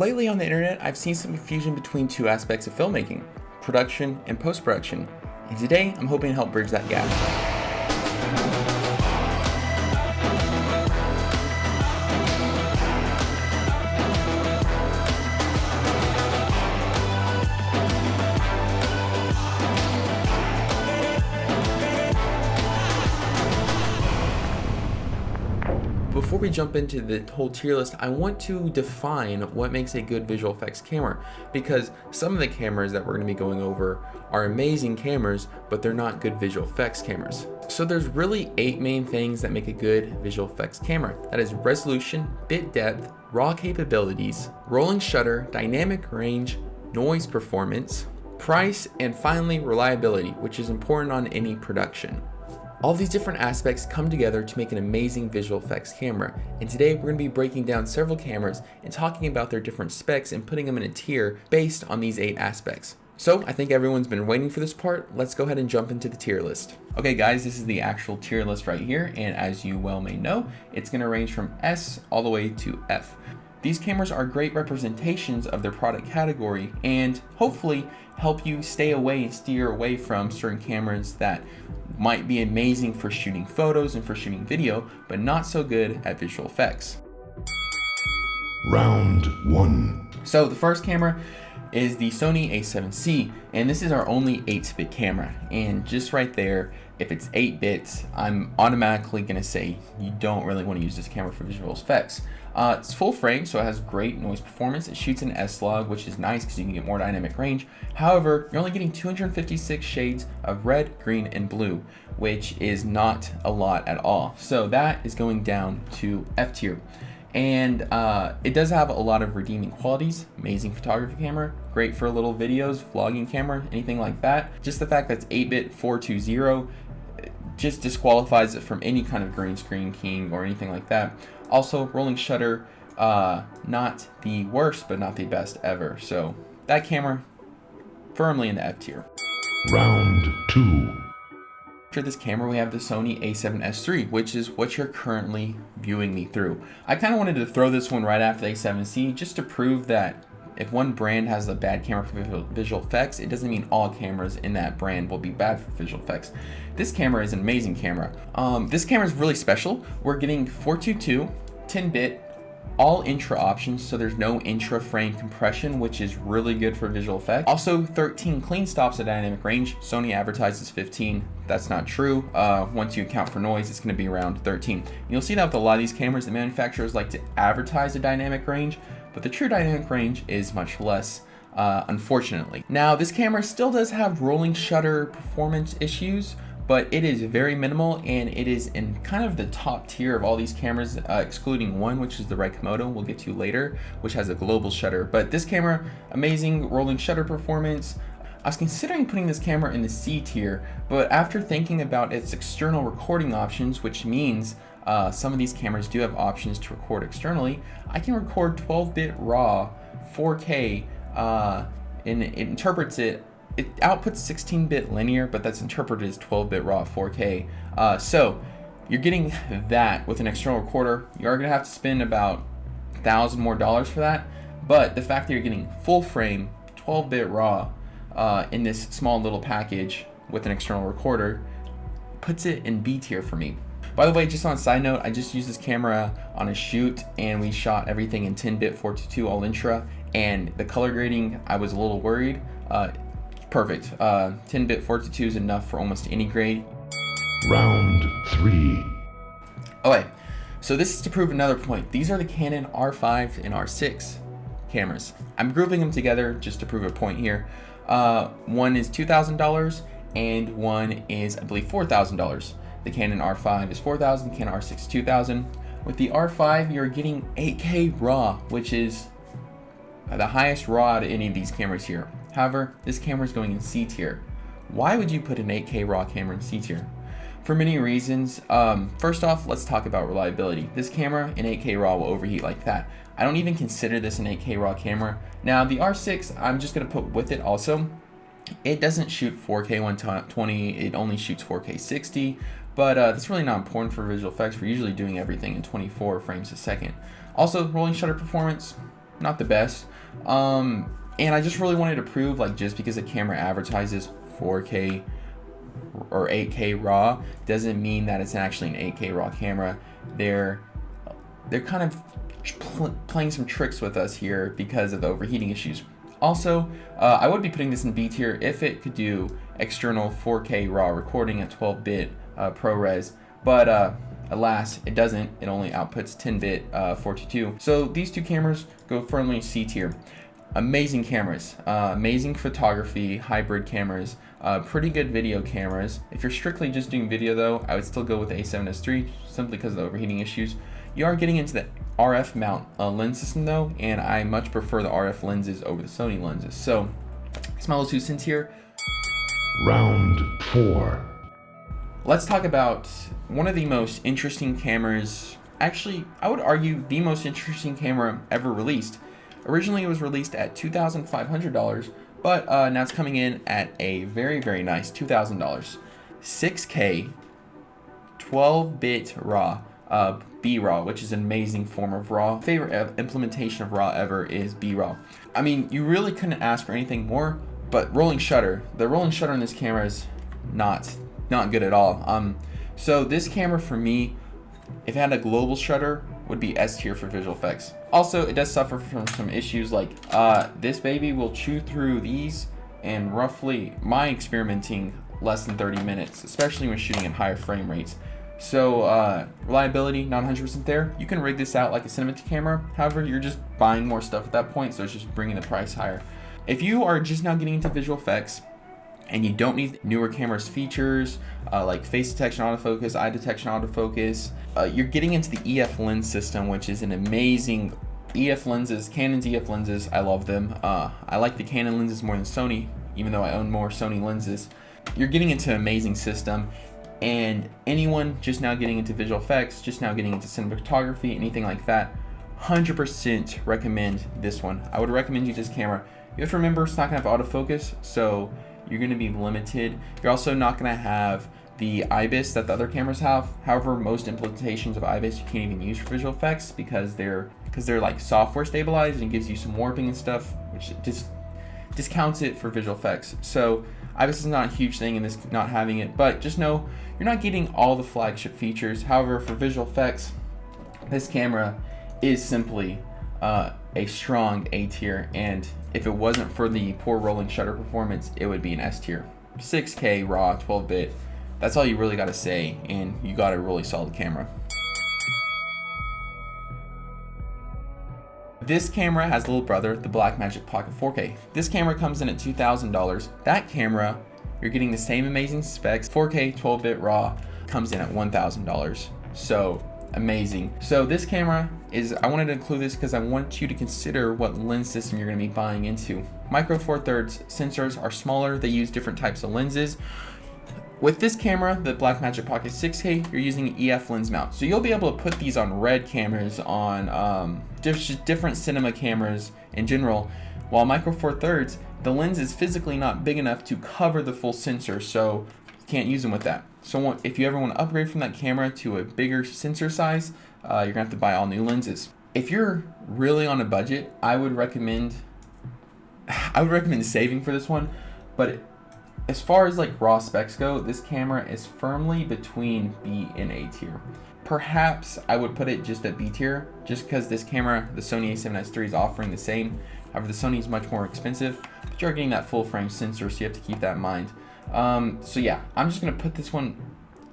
Lately on the internet, I've seen some confusion between two aspects of filmmaking, production and post-production, and today I'm hoping to help bridge that gap. Before we jump into the whole tier list, I want to define what makes a good visual effects camera, because some of the cameras that we're going to be going over are amazing cameras, but they're not good visual effects cameras. So there's really 8 main things that make a good visual effects camera. That is resolution, bit depth, raw capabilities, rolling shutter, dynamic range, noise performance, price, and finally reliability, which is important on any production. All these different aspects come together to make an amazing visual effects camera, and today we're going to be breaking down several cameras and talking about their different specs and putting them in a tier based on these 8 aspects. So I think everyone's been waiting for this part. Let's go ahead and jump into the tier list. Okay guys, this is the actual tier list right here, and as you well may know, it's going to range from S all the way to F. These cameras are great representations of their product category and hopefully help you stay away and steer away from certain cameras that might be amazing for shooting photos and for shooting video, but not so good at visual effects. Round 1. So the first camera is the Sony a7C, and this is our only 8-bit camera. And just right there, if it's 8 bits, I'm automatically gonna say you don't really want to use this camera for visual effects. It's full frame, so it has great noise performance. It shoots in S-Log, which is nice because you can get more dynamic range. However, you're only getting 256 shades of red, green, and blue, which is not a lot at all. So that is going down to F tier. And it does have a lot of redeeming qualities. Amazing photography camera, great for little videos, vlogging camera, anything like that. Just the fact that it's 8-bit 420 just disqualifies it from any kind of green screen keying or anything like that. Also, rolling shutter, not the worst, but not the best ever. So that camera, firmly in the F tier. Round 2. After this camera, we have the Sony a7S III, which is what you're currently viewing me through. I kind of wanted to throw this one right after the a7C just to prove that if one brand has a bad camera for visual effects, it doesn't mean all cameras in that brand will be bad for visual effects. This camera is an amazing camera. This camera is really special. We're getting 422, 10-bit, all intra options, so there's no intra frame compression, which is really good for visual effects. Also 13 clean stops at dynamic range. Sony advertises 15. That's not true. Once you account for noise, it's going to be around 13. You'll see that with a lot of these cameras, the manufacturers like to advertise a dynamic range, but the true dynamic range is much less, unfortunately. Now, this camera still does have rolling shutter performance issues, but it is very minimal, and it is in kind of the top tier of all these cameras, excluding one, which is the Red Komodo we'll get to later, which has a global shutter. But this camera, amazing rolling shutter performance. I was considering putting this camera in the C tier, but after thinking about its external recording options, which means some of these cameras do have options to record externally, I can record 12-bit RAW 4K, and it interprets it. It outputs 16-bit linear, but that's interpreted as 12-bit RAW 4K. So you're getting that with an external recorder. You are gonna have to spend about $1,000 more for that. But the fact that you're getting full frame 12-bit RAW in this small little package with an external recorder puts it in B tier for me. By the way, just on a side note, I just used this camera on a shoot, and we shot everything in 10-bit 422 all intra, and the color grading, I was a little worried. Perfect. 10-bit 422 is enough for almost any grade. Round 3. Okay, so this is to prove another point. These are the Canon R5 and R6 cameras. I'm grouping them together just to prove a point here. One is $2,000 and one is, I believe, $4,000. The Canon R5 is $4,000, Canon R6 is $2,000. With the R5, you're getting 8K RAW, which is the highest RAW out of any of these cameras here. However, this camera is going in C tier. Why would you put an 8K RAW camera in C tier? For many reasons. First off, let's talk about reliability. This camera in 8K RAW will overheat like that. I don't even consider this an 8K RAW camera. Now, the R6, I'm just going to put with it also. It doesn't shoot 4K 120, it only shoots 4K 60, but that's really not important for visual effects. We're usually doing everything in 24 frames a second. Also, rolling shutter performance, not the best. And I just really wanted to prove, like, just because a camera advertises 4K or 8K RAW doesn't mean that it's actually an 8K RAW camera. They're kind of playing some tricks with us here because of the overheating issues. Also, I would be putting this in B tier if it could do external 4K RAW recording at 12-bit ProRes, but alas, it doesn't. It only outputs 10-bit 422. So these two cameras go firmly C tier. Amazing cameras, amazing photography, hybrid cameras, pretty good video cameras. If you're strictly just doing video though, I would still go with the A7S III simply because of the overheating issues. You are getting into the RF mount lens system though, and I much prefer the RF lenses over the Sony lenses. So, it's my little 2 cents here. Round 4. Let's talk about one of the most interesting cameras. Actually, I would argue the most interesting camera ever released. Originally, it was released at $2,500, but now it's coming in at a very, very nice $2,000. 6K, 12-bit RAW. B-RAW, which is an amazing form of RAW. Favorite implementation of RAW ever is B-RAW. I mean, you really couldn't ask for anything more, but rolling shutter. The rolling shutter in this camera is not good at all. So this camera for me, if it had a global shutter, would be S tier for visual effects. Also, it does suffer from some issues like this baby will chew through these and roughly, my experimenting, less than 30 minutes, especially when shooting at higher frame rates. So reliability, not 100% there. You can rig this out like a cinematic camera. However, you're just buying more stuff at that point, so it's just bringing the price higher. If you are just now getting into visual effects and you don't need newer cameras features like face detection autofocus, eye detection autofocus, you're getting into the EF lens system, which is an amazing EF lenses, Canon's EF lenses. I love them. I like the Canon lenses more than Sony, even though I own more Sony lenses. You're getting into an amazing system. And anyone just now getting into visual effects, just now getting into cinematography, anything like that, 100% recommend this one. I would recommend you this camera. You have to remember it's not gonna have autofocus, so you're gonna be limited. You're also not gonna have the IBIS that the other cameras have. However, most implementations of IBIS you can't even use for visual effects because they're like software stabilized and gives you some warping and stuff, which just discounts it for visual effects. So IBIS is not a huge thing in this not having it, but just know you're not getting all the flagship features. However, for visual effects, this camera is simply a strong A tier, and if it wasn't for the poor rolling shutter performance, it would be an S tier. 6K RAW, 12-bit. That's all you really got to say, and you got a really solid camera. This camera has a little brother, the Blackmagic Pocket 4K. This camera comes in at $2,000. That camera, you're getting the same amazing specs. 4K 12-bit RAW comes in at $1,000. So amazing. So this camera is, I wanted to include this because I want you to consider what lens system you're going to be buying into. Micro Four Thirds sensors are smaller. They use different types of lenses. With this camera, the Blackmagic Pocket 6K, you're using an EF lens mount. So you'll be able to put these on RED cameras, on different cinema cameras in general. While Micro Four Thirds, the lens is physically not big enough to cover the full sensor, so you can't use them with that. So if you ever want to upgrade from that camera to a bigger sensor size, you're gonna have to buy all new lenses. If you're really on a budget, I would recommend saving for this one, but as far as like raw specs go, this camera is firmly between B and A tier. Perhaps I would put it just at B tier, just because this camera, the Sony A7S III, is offering the same. However, the Sony is much more expensive, but you're getting that full frame sensor, so you have to keep that in mind. So yeah, I'm just gonna put this one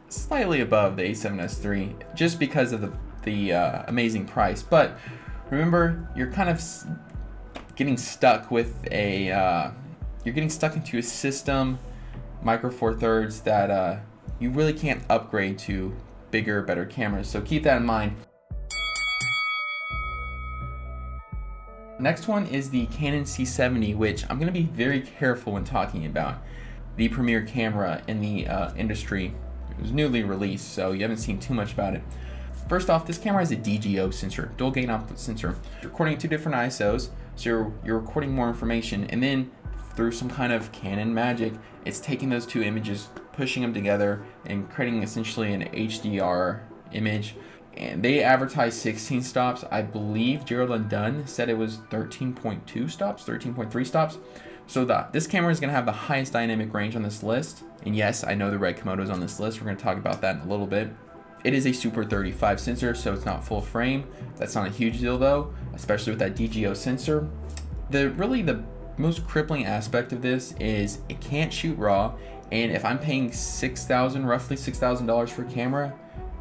slightly above the A7S III, just because of the amazing price. But remember, you're kind of getting stuck with a you're getting stuck into a system, Micro Four Thirds, that you really can't upgrade to bigger, better cameras. So keep that in mind. Next one is the Canon C70, which I'm going to be very careful when talking about. The premier camera in the industry. It was newly released, so you haven't seen too much about it. First off, this camera has a DGO sensor, dual gain output sensor. You're recording at 2 different ISOs, so you're recording more information, and then through some kind of Canon magic, it's taking those 2 images, pushing them together, and creating essentially an HDR image. and they advertised 16 stops. I believe Gerald and Dunn said it was 13.2 stops, 13.3 stops. So this camera is going to have the highest dynamic range on this list. And yes, I know the red Komodo is on this list. We're going to talk about that in a little bit. It is a Super 35 sensor, so it's not full frame. That's not a huge deal though, especially with that DGO sensor. The most crippling aspect of this is it can't shoot RAW. And if I'm paying roughly $6,000 for a camera,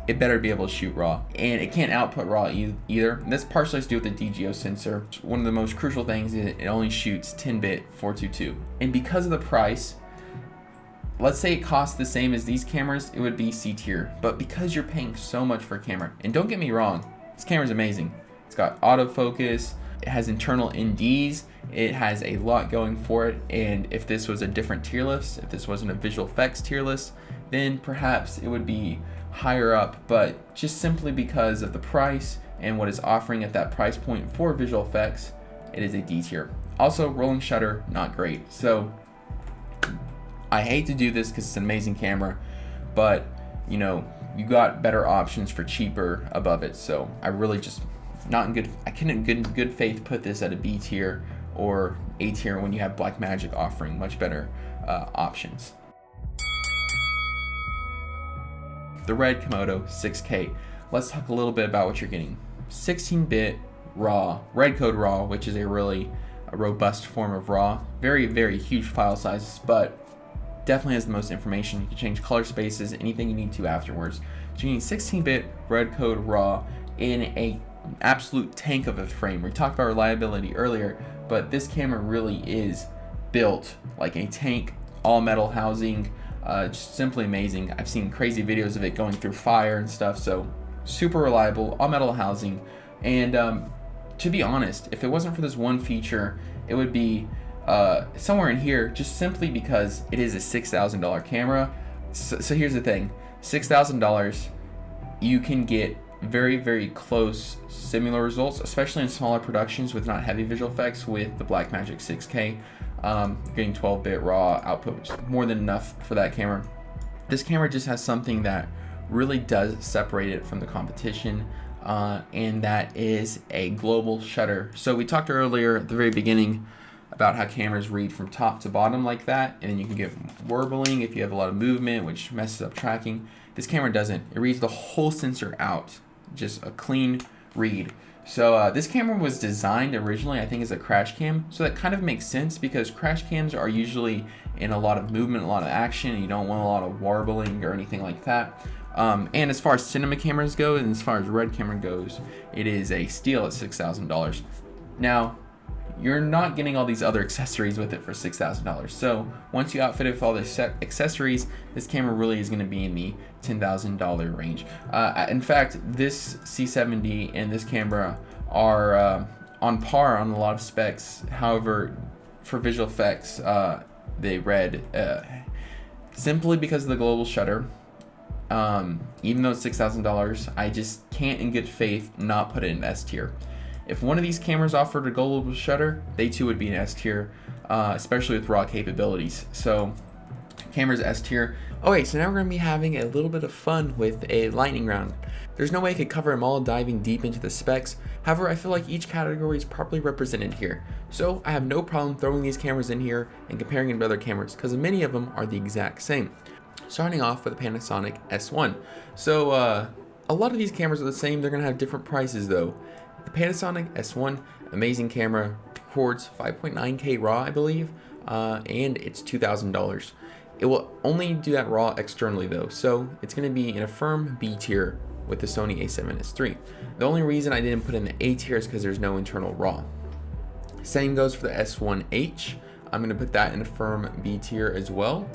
it better be able to shoot RAW. And it can't output RAW either. And that's partially to do with the DGO sensor. One of the most crucial things is it only shoots 10-bit 422. And because of the price, let's say it costs the same as these cameras, it would be C tier. But because you're paying so much for a camera, and don't get me wrong, this camera's amazing. It's got autofocus, it has internal NDs, it has a lot going for it. And if this was a different tier list, if this wasn't a visual effects tier list, then perhaps it would be higher up. But just simply because of the price and what it's offering at that price point for visual effects, it is a D tier. Also, rolling shutter, not great. So I hate to do this because it's an amazing camera, but you know, you got better options for cheaper above it. So I really just I couldn't in good faith put this at a B tier or A tier when you have Blackmagic offering much better options. The red Komodo 6K. Let's talk a little bit about what you're getting. 16-bit RAW, red code RAW, which is a really robust form of RAW. Very, very huge file sizes, but definitely has the most information. You can change color spaces, anything you need to afterwards. So you need 16-bit red code RAW in an absolute tank of a frame. We talked about reliability earlier, but this camera really is built like a tank, all metal housing. Just simply amazing. I've seen crazy videos of it going through fire and stuff. So super reliable, all metal housing. And to be honest, if it wasn't for this one feature, it would be somewhere in here, just simply because it is a $6,000 camera. So here's the thing, $6,000, you can get very, very close similar results, especially in smaller productions with not heavy visual effects with the Blackmagic 6K. Getting 12-bit RAW output, more than enough for that camera. This camera just has something that really does separate it from the competition, and that is a global shutter. So we talked earlier at the very beginning about how cameras read from top to bottom like that, and then you can get warbling if you have a lot of movement, which messes up tracking. This camera doesn't. It reads the whole sensor out, just a clean read. So this camera was designed originally, I think, as a crash cam. So that kind of makes sense because crash cams are usually in a lot of movement, a lot of action, and you don't want a lot of warbling or anything like that. And as far as cinema cameras go, and as far as red camera goes, it is a steal at $6,000. Now, you're not getting all these other accessories with it for $6,000. So once you outfit it with all the accessories, this camera really is going to be in the $10,000 range. In fact, this C70 and this camera are on par on a lot of specs. However, for visual effects, they read simply because of the global shutter. Even though it's $6,000, I just can't in good faith not put it in S tier. If one of these cameras offered a global shutter, they too would be an S tier, especially with RAW capabilities. So camera's S tier. Okay, so now we're going to be having a little bit of fun with a lightning round. There's no way I could cover them all diving deep into the specs. However, I feel like each category is properly represented here. So I have no problem throwing these cameras in here and comparing them to other cameras because many of them are the exact same. Starting off with the Panasonic S1. So a lot of these cameras are the same. They're going to have different prices though. The Panasonic S1, amazing camera, records 5.9K RAW, I believe, and it's $2,000. It will only do that RAW externally though, so it's going to be in a firm B tier with the Sony a7S III. The only reason I didn't put in the A tier is because there's no internal RAW. Same goes for the S1H. I'm going to put that in a firm B tier as well.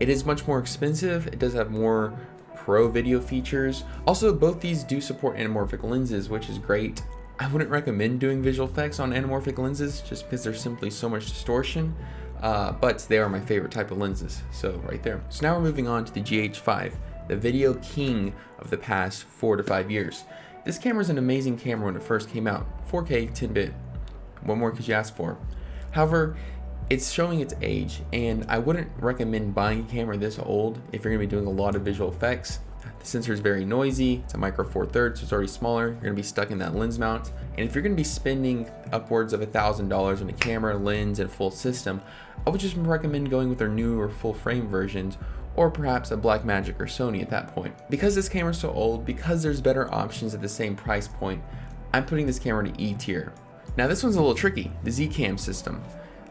It is much more expensive. It does have more pro video features. Also, both these do support anamorphic lenses, which is great. I wouldn't recommend doing visual effects on anamorphic lenses just because there's simply so much distortion, but they are my favorite type of lenses, so right there. So now we're moving on to the GH5, the video king of the past 4 to 5 years. This camera is an amazing camera when it first came out, 4K 10-bit. What more could you ask for? However, it's showing its age, and I wouldn't recommend buying a camera this old if you're going to be doing a lot of visual effects. The sensor is very noisy. It's a micro four thirds, so it's already smaller. You're gonna be stuck in that lens mount. And if you're gonna be spending upwards of $1,000 on a camera, lens, and full system, I would just recommend going with their newer full frame versions, or perhaps a Blackmagic or Sony at that point. Because this camera is so old, because there's better options at the same price point, I'm putting this camera to E tier. Now this one's a little tricky, the Z-Cam system.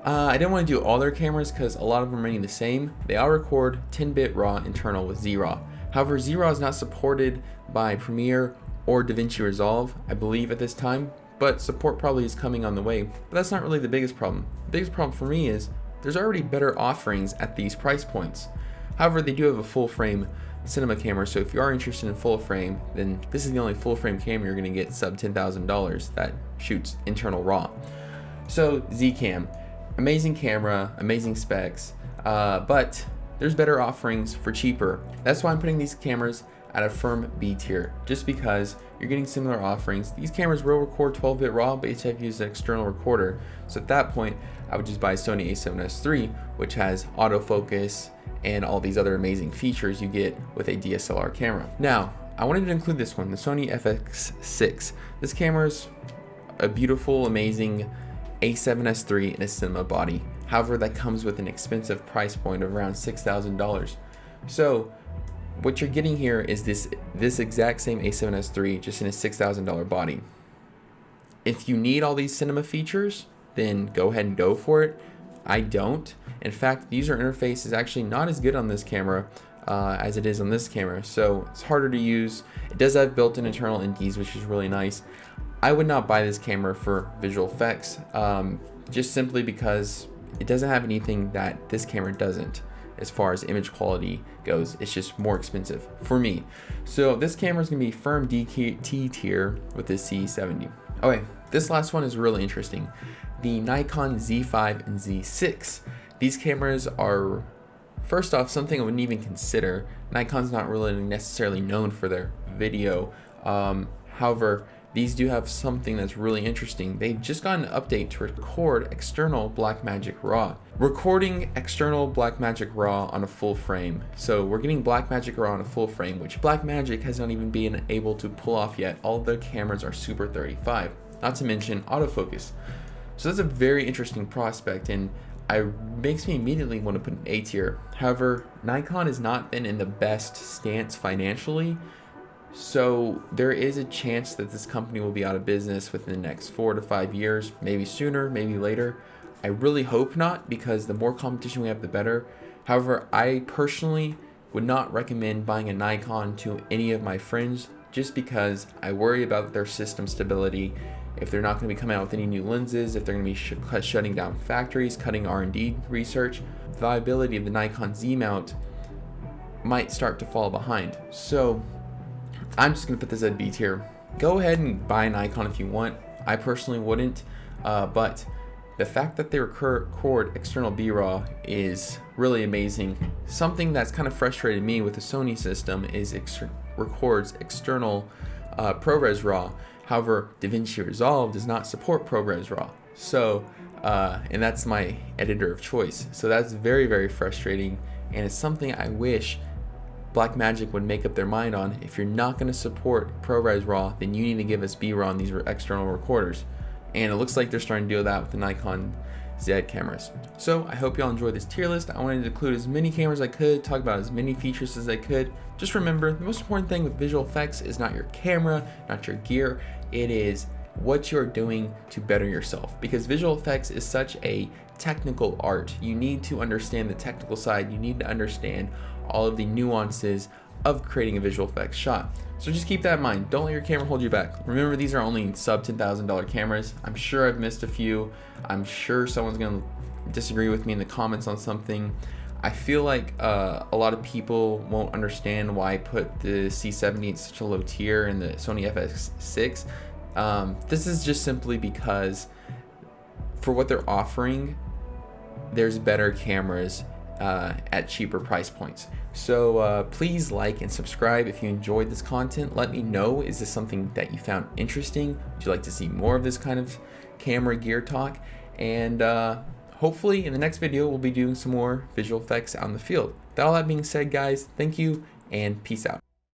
I didn't want to do all their cameras because a lot of them are running the same. They all record 10-bit RAW internal with Z-RAW. However, Z-RAW is not supported by Premiere or DaVinci Resolve, I believe at this time, but support probably is coming on the way. But that's not really the biggest problem. The biggest problem for me is there's already better offerings at these price points. However, they do have a full frame cinema camera, so if you are interested in full frame, then this is the only full frame camera you're going to get sub $10,000 that shoots internal RAW. So Z-Cam, amazing camera, amazing specs, but there's better offerings for cheaper. That's why I'm putting these cameras at a firm B tier, just because you're getting similar offerings. These cameras will record 12-bit RAW, but each have to use an external recorder. So at that point, I would just buy a Sony a7S III, which has autofocus and all these other amazing features you get with a DSLR camera. Now, I wanted to include this one, the Sony FX6. This camera's a beautiful, amazing a7S III in a cinema body. However, that comes with an expensive price point of around $6,000. So what you're getting here is this exact same a7S III just in a $6,000 body. If you need all these cinema features, then go ahead and go for it. I don't. In fact, the user interface is actually not as good on this camera as it is on this camera, so it's harder to use. It does have built-in internal NDs, which is really nice. I would not buy this camera for visual effects, just simply because it doesn't have anything that this camera doesn't as far as image quality goes. It's just more expensive for me. So this camera is gonna be firm T tier with the C70. Okay, this last one is really interesting. The Nikon Z5 and Z6. These cameras are, first off, something I wouldn't even consider. Nikon's not really necessarily known for their video. However, these do have something that's really interesting. They've just got an update to record external Blackmagic RAW. Recording external Blackmagic RAW on a full frame. So we're getting Blackmagic RAW on a full frame, which Blackmagic has not even been able to pull off yet. All of their cameras are Super 35, not to mention autofocus. So that's a very interesting prospect, and it makes me immediately want to put an A tier. However, Nikon has not been in the best stance financially, so there is a chance that this company will be out of business within the next 4 to 5 years, maybe sooner, maybe later. I really hope not, because the more competition we have, the better. However, I personally would not recommend buying a Nikon to any of my friends, just because I worry about their system stability. If they're not going to be coming out with any new lenses, if they're going to be shutting down factories, cutting R&D research, the viability of the Nikon Z mount might start to fall behind. So I'm just going to put this at B tier. Go ahead and buy a Nikon if you want. I personally wouldn't, but the fact that they record external B-RAW is really amazing. Something that's kind of frustrated me with the Sony system is records external ProRes RAW. However, DaVinci Resolve does not support ProRes RAW. So, and that's my editor of choice. So that's very, very frustrating, and it's something I wish Blackmagic would make up their mind on. If you're not going to support ProRes RAW, then you need to give us B-RAW on these external recorders. And it looks like they're starting to do that with the Nikon Z cameras. So I hope y'all enjoyed this tier list. I wanted to include as many cameras as I could, talk about as many features as I could. Just remember, the most important thing with visual effects is not your camera, not your gear. It is what you're doing to better yourself, because visual effects is such a technical art. You need to understand the technical side. You need to understand all of the nuances of creating a visual effects shot. So just keep that in mind. Don't let your camera hold you back. Remember, these are only sub $10,000 cameras. I'm sure I've missed a few. I'm sure someone's gonna disagree with me in the comments on something. I feel like a lot of people won't understand why I put the C70 at such a low tier and the Sony FX6. This is just simply because for what they're offering, there's better cameras at cheaper price points. So please like and subscribe if you enjoyed this content. Let me know, is this something that you found interesting? Would you like to see more of this kind of camera gear talk? And hopefully in the next video we'll be doing some more visual effects out in the field. With all that being said, guys, thank you and peace out.